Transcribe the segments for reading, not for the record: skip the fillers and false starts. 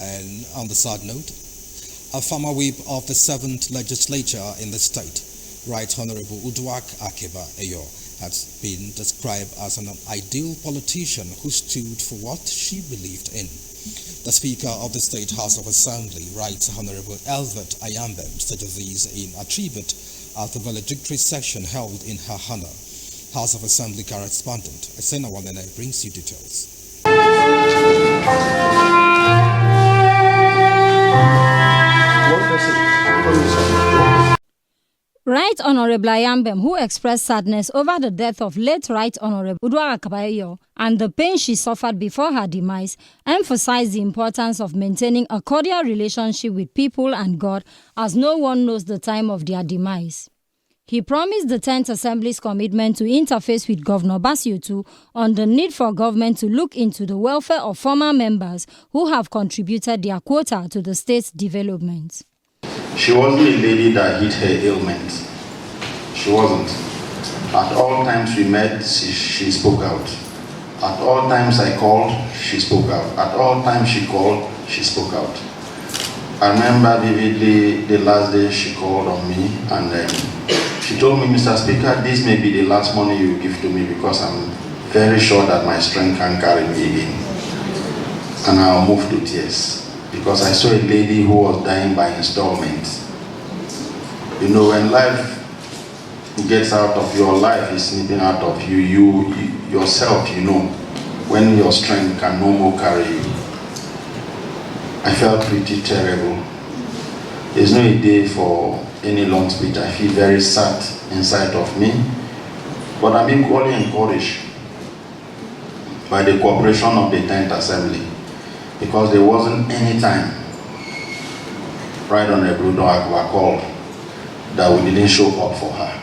And on the side note, a former whip of the 7th legislature in the state, Right Honorable Uduak Akiba has been described as an ideal politician who stood for what she believed in. The Speaker of the State House of Assembly, Right Honorable Ayambem, stated this in a tribute at the Valedictory session held in her honor. House of Assembly correspondent Asena Walene brings you details. Right Honorable Ayambem, who expressed sadness over the death of late Right Honorable Uduak Akiba and the pain she suffered before her demise, emphasized the importance of maintaining a cordial relationship with people and God, as no one knows the time of their demise. He promised the 10th Assembly's commitment to interface with Governor Basiutu on the need for government to look into the welfare of former members who have contributed their quota to the state's development. She wasn't a lady that hid her ailments. She wasn't. At all times we met, she spoke out. At all times I called, she spoke out. At all times she called, she spoke out. I remember vividly the last day she called on me and she told me, Mr. Speaker, this may be the last money you give to me because I'm very sure that my strength can carry me again. And I'll move to tears. Because I saw a lady who was dying by installments. You know, when life gets out of your life, is snipping out of you, yourself, you know, when your strength can no more carry you. I felt pretty terrible. There's no day for any long speech. I feel very sad inside of me. But I'm equally encouraged by the cooperation of the 10th Assembly. Because there wasn't any time Right Honorable Uduak called that we didn't show up for her.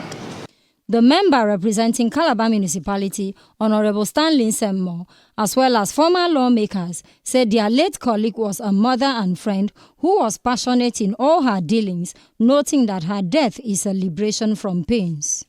The member representing Calabar Municipality, Honorable Stanley Semmore, as well as former lawmakers, said their late colleague was a mother and friend who was passionate in all her dealings, noting that her death is a liberation from pains.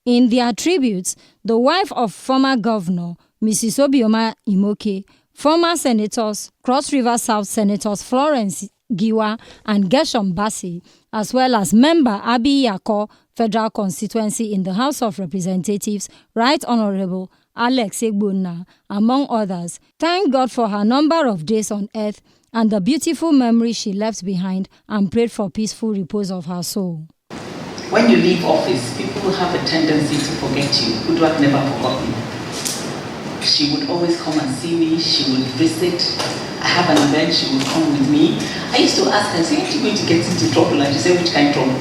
In their tributes, the wife of former governor, Mrs. Obioma Imoke, former senators, Cross River South Senators Florence Giwa and Gershom Bassi, as well as member Abi Yako, Federal Constituency in the House of Representatives, Right Honorable Alex Egbuna, among others, thanked God for her number of days on earth and the beautiful memory she left behind and prayed for peaceful repose of her soul. When you leave office, people have a tendency to forget you. Uduak never forgot me. She would always come and see me, she would visit. I have an event, she would come with me. I used to ask her, say, aren't you going to get into trouble? And she said, which kind of trouble?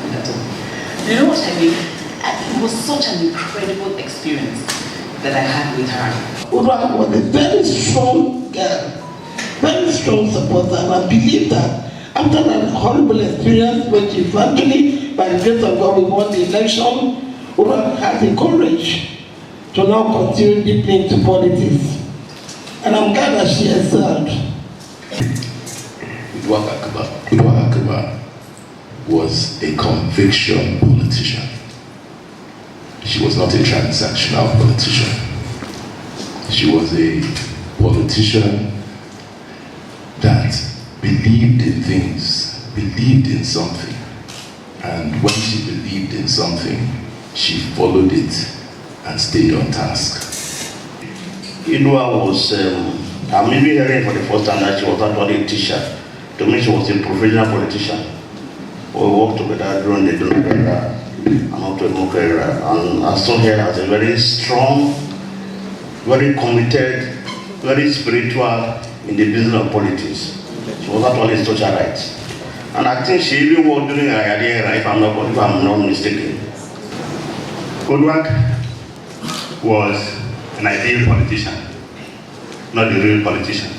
You know what I mean? It was such an incredible experience that I had with her. Uduak was a very strong girl, very strong supporter, and I believe that after that horrible experience, when she eventually, by the grace of God, we won the election, Uduak had the courage to now continue deeply into politics. And I'm glad that she excelled. Uduak Akiba was a conviction politician. She was not a transactional politician. She was a politician that believed in things, believed in something. And when she believed in something, she followed it and stayed on task. Uduak was, I'm even hearing for the first time that she was actually a teacher. To me, she was a professional politician. We worked together during the Uduak era and up to the Uduak era. And I saw her as a very strong, very committed, very spiritual in the business of politics. She was actually a socialite. And I think she even worked during her era, if I'm not mistaken. Uduak was an ideal politician, not the real politician.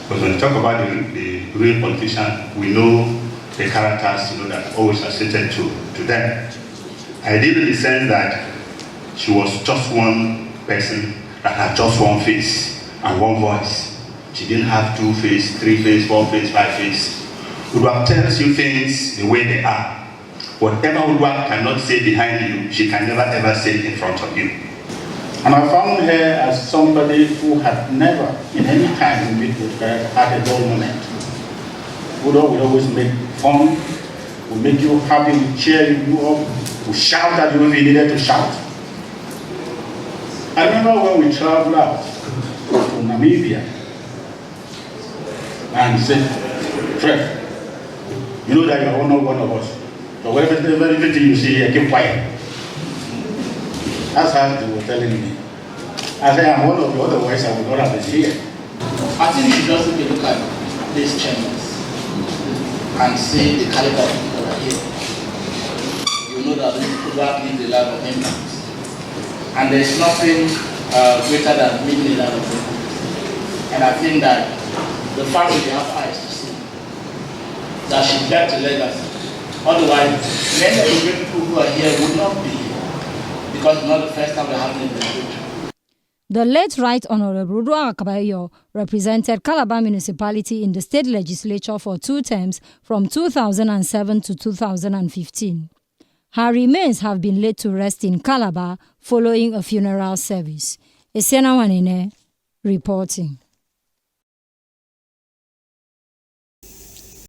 Because when you talk about the real politician, we know the characters, that always associated to them. Ideal in the sense that she was just one person that had just one face and one voice. She didn't have 2 face, 3 face, 4 face, 5 face. Uduak tells you things the way they are. Whatever Uduak cannot say behind you, she can never ever say in front of you. And I found her as somebody who had never, in any time we meet with her, had a dull moment. Uduak would always make fun, would make you happy, would cheer you up, would shout at you if you needed to shout. I remember when we traveled out to Namibia, and he said, Fred, you know that you are not one of us. So everything you see here, keep quiet. That's how they were telling me. I said, I'm one of you, otherwise I would not have been here. I think you should just take a look at these chambers and see the caliber of people that are here. You know that these people have lived a life of impact. And there's nothing greater than living a life of impact. And I think that the fact that they have eyes to see, that she left a legacy. Otherwise, many of the great people who are here would not be here, because it's not the first time we're having a Valedictory. The late Right Honorable Uduak Akiba represented Calabar Municipality in the state legislature for 2 terms from 2007 to 2015. Her remains have been laid to rest in Calabar following a funeral service. Esiana Wanene reporting.